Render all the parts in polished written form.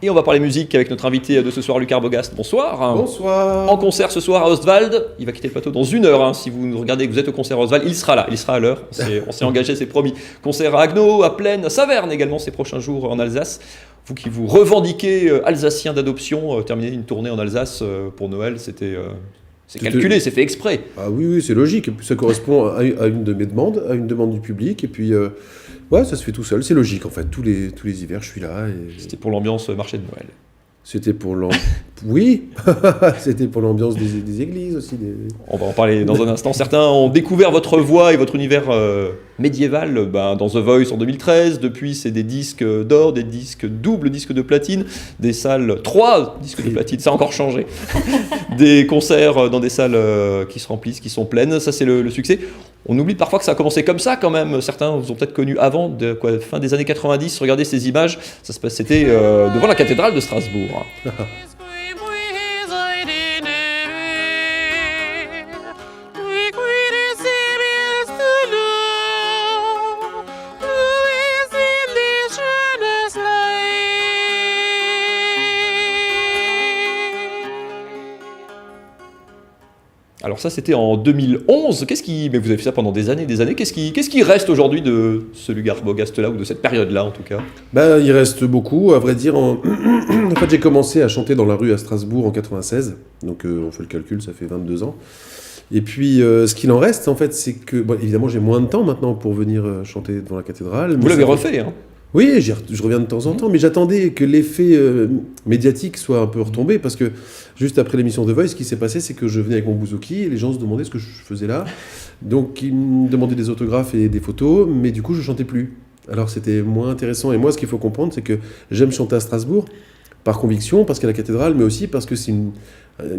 Et on va parler musique avec notre invité de ce soir, Luc Arbogast. Bonsoir. Bonsoir. En concert ce soir à Ostwald. Il va quitter le plateau dans 1 heure. Si vous nous regardez et que vous êtes au concert à Ostwald, il sera là, il sera à l'heure. On s'est engagé, c'est promis. Concert à Haguenau, à Plaine, à Saverne également ces prochains jours en Alsace. Vous qui vous revendiquez alsacien d'adoption, terminer une tournée en Alsace pour Noël, c'est calculé, c'est fait exprès. Ah oui, c'est logique. Et puis ça correspond à une de mes demandes, à une demande du public. Et puis, ouais, ça se fait tout seul. C'est logique, en fait. Tous les hivers, je suis là. C'était pour l'ambiance marché de Noël. C'était pour oui, c'était pour l'ambiance des églises aussi. On va en parler dans un instant. Certains ont découvert votre voix et votre univers médiéval dans The Voice en 2013. Depuis, c'est des disques d'or, des disques doubles disques de platine, des salles 3 disques de platine, ça a encore changé. Des concerts dans des salles qui se remplissent, qui sont pleines. Ça, c'est le succès. On oublie parfois que ça a commencé comme ça quand même. Certains vous ont peut-être connu avant, fin des années 90. Regardez ces images, c'était devant la cathédrale de Strasbourg. Alors ça, c'était en 2011. Mais vous avez fait ça pendant des années. Qu'est-ce qui reste aujourd'hui de ce Luc Arbogast-là, ou de cette période-là en tout cas ? Il reste beaucoup, à vrai dire. En fait, j'ai commencé à chanter dans la rue à Strasbourg en 96. Donc on fait le calcul, ça fait 22 ans. Et puis ce qu'il en reste, en fait, c'est que... évidemment, j'ai moins de temps maintenant pour venir chanter devant la cathédrale. Vous l'avez refait, hein ? Oui, je reviens de temps en temps, mais j'attendais que l'effet médiatique soit un peu retombé, parce que juste après l'émission The Voice, ce qui s'est passé, c'est que je venais avec mon bouzouki, et les gens se demandaient ce que je faisais là. Donc ils me demandaient des autographes et des photos, mais du coup je chantais plus. Alors c'était moins intéressant, et moi ce qu'il faut comprendre, c'est que j'aime chanter à Strasbourg, par conviction, parce qu'à la cathédrale, mais aussi parce que c'est une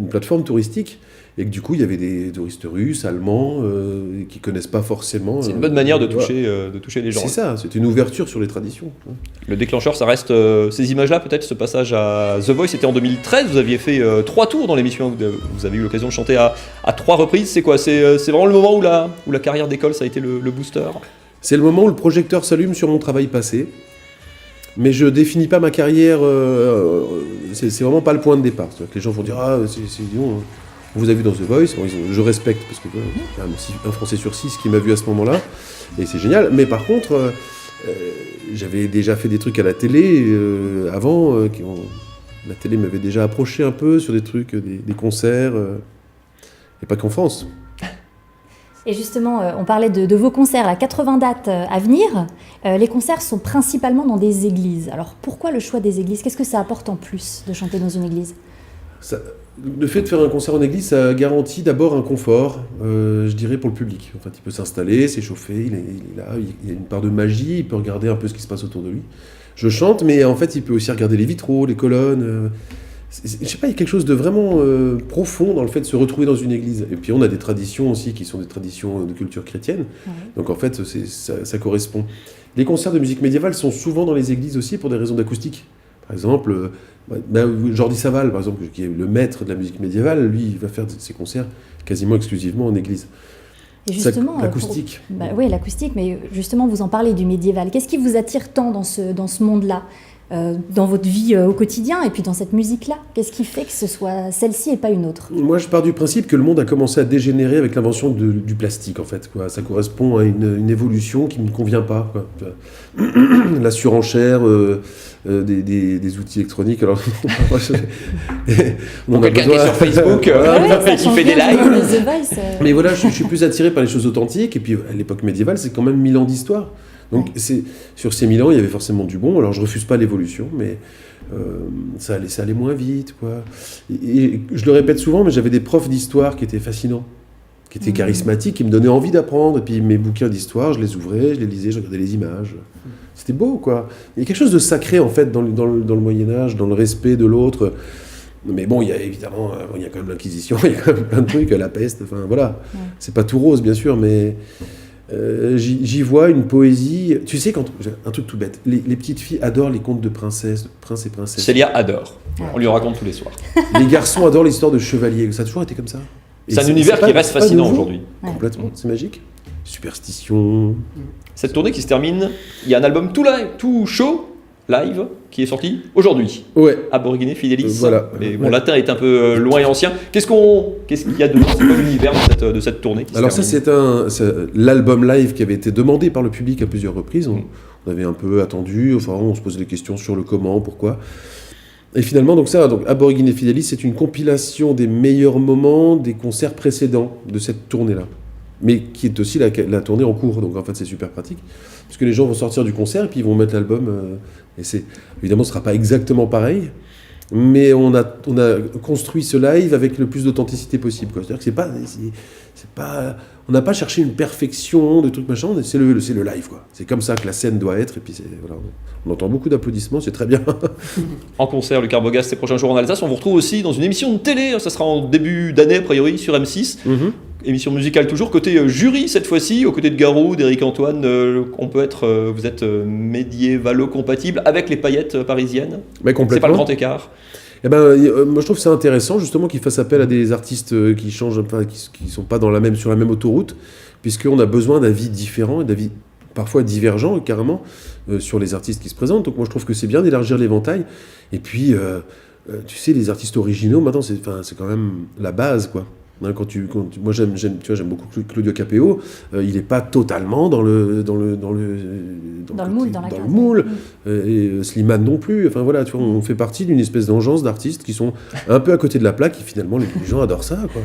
plateforme touristique, et que du coup il y avait des touristes russes, allemands, qui connaissent pas forcément... C'est une bonne manière de toucher les gens. C'est ça, c'est une ouverture sur les traditions. Le déclencheur, ça reste ces images-là, peut-être ce passage à The Voice, c'était en 2013, vous aviez fait 3 tours dans l'émission, vous avez eu l'occasion de chanter à 3 reprises, c'est quoi ? C'est vraiment le moment où la carrière d'école, ça a été le booster ? C'est le moment où le projecteur s'allume sur mon travail passé. Mais je définis pas ma carrière, c'est vraiment pas le point de départ. C'est-à-dire que les gens vont dire « Ah, c'est on vous a vu dans The Voice », je respecte, parce que quand même un Français sur 6 qui m'a vu à ce moment-là, et c'est génial. Mais par contre, j'avais déjà fait des trucs à la télé avant, la télé m'avait déjà approché un peu sur des trucs, des concerts, et pas qu'en France. Et justement, on parlait de vos concerts, là, 80 dates à venir. Les concerts sont principalement dans des églises. Alors pourquoi le choix des églises ? Qu'est-ce que ça apporte en plus de chanter dans une église ? Le fait de faire un concert en église, ça garantit d'abord un confort, je dirais, pour le public. En fait, il peut s'installer, s'échauffer, il est là, il y a une part de magie, il peut regarder un peu ce qui se passe autour de lui. Je chante, mais en fait, il peut aussi regarder les vitraux, les colonnes... Je sais pas, il y a quelque chose de vraiment profond dans le fait de se retrouver dans une église. Et puis on a des traditions aussi qui sont des traditions de culture chrétienne. Ouais. Donc en fait, ça correspond. Les concerts de musique médiévale sont souvent dans les églises aussi pour des raisons d'acoustique. Par exemple, Jordi Savall, par exemple, qui est le maître de la musique médiévale, lui, il va faire ses concerts quasiment exclusivement en église. Et justement, l'acoustique. Oui, l'acoustique, mais justement, vous en parlez du médiéval. Qu'est-ce qui vous attire tant dans ce monde-là ? Dans votre vie au quotidien et puis dans cette musique-là ? Qu'est-ce qui fait que ce soit celle-ci et pas une autre ? Moi, je pars du principe que le monde a commencé à dégénérer avec l'invention du plastique, en fait. Ça correspond à une évolution qui ne me convient pas. La surenchère des outils électroniques. Alors, quelqu'un qui est sur Facebook qui fait des lives. Mais voilà, je suis plus attiré par les choses authentiques. Et puis, à l'époque médiévale, c'est quand même 1000 ans d'histoire. Donc sur ces 1000 ans, il y avait forcément du bon. Alors je refuse pas l'évolution, mais ça allait moins vite, quoi. Et je le répète souvent, mais j'avais des profs d'histoire qui étaient fascinants, qui étaient charismatiques, qui me donnaient envie d'apprendre. Et puis mes bouquins d'histoire, je les ouvrais, je les lisais, je regardais les images. C'était beau, quoi. Il y a quelque chose de sacré, en fait, dans le Moyen-Âge, dans le respect de l'autre. Mais bon, il y a évidemment, il y a quand même l'Inquisition, il y a quand même plein de trucs, la peste, enfin voilà. Ouais. C'est pas tout rose, bien sûr, mais... j'y vois une poésie. Tu sais, un truc tout bête, les petites filles adorent les contes de princes et princesses. Célia adore. On lui raconte tous les soirs. Les garçons adorent l'histoire de chevaliers. Ça a toujours été comme ça. C'est un univers qui reste fascinant aujourd'hui. Complètement, c'est magique. Superstition. Cette tournée qui se termine, il y a un album tout chaud live qui est sorti aujourd'hui. Ouais. Aborigine Fidelis. Voilà. Mais mon Ouais. latin est un peu loin et ancien. Qu'est-ce qu'il y a dedans? C'est quoi l'univers de cette tournée qui se Alors ça, termine c'est l'album live qui avait été demandé par le public à plusieurs reprises. On avait un peu attendu, enfin on se posait des questions sur le comment, pourquoi. Et finalement, donc Aborigine Fidelis, c'est une compilation des meilleurs moments des concerts précédents de cette tournée-là. Mais qui est aussi la tournée en cours, donc en fait c'est super pratique. Parce que les gens vont sortir du concert et puis ils vont mettre l'album. Et évidemment, ce ne sera pas exactement pareil. Mais on a construit ce live avec le plus d'authenticité possible, quoi. C'est-à-dire que c'est pas, on n'a pas cherché une perfection de trucs machin, c'est le live, quoi. C'est comme ça que la scène doit être, et puis voilà, on entend beaucoup d'applaudissements, c'est très bien. En concert, le Carbogast, ces prochains jours en Alsace. On vous retrouve aussi dans une émission de télé, ça sera en début d'année a priori sur M6. Émission musicale toujours, côté jury cette fois-ci, aux côtés de Garou, d'Éric Antoine. Vous êtes médiévalo-compatible avec les paillettes parisiennes. Mais complètement. C'est pas le grand écart. Eh ben, moi je trouve que c'est intéressant justement qu'ils fassent appel à des artistes qui changent, enfin, qui sont pas sur la même autoroute, puisqu'on a besoin d'avis différents et d'avis parfois divergents carrément sur les artistes qui se présentent. Donc moi je trouve que c'est bien d'élargir l'éventail. Et puis, tu sais, les artistes originaux maintenant c'est quand même la base, quoi. Hein, moi j'aime beaucoup Claudio Capéo. Il n'est pas totalement dans le moule. Et Slimane non plus. Enfin voilà, tu vois, on fait partie d'une espèce d'engeance d'artistes qui sont un peu à côté de la plaque. Et finalement, les gens adorent ça, quoi.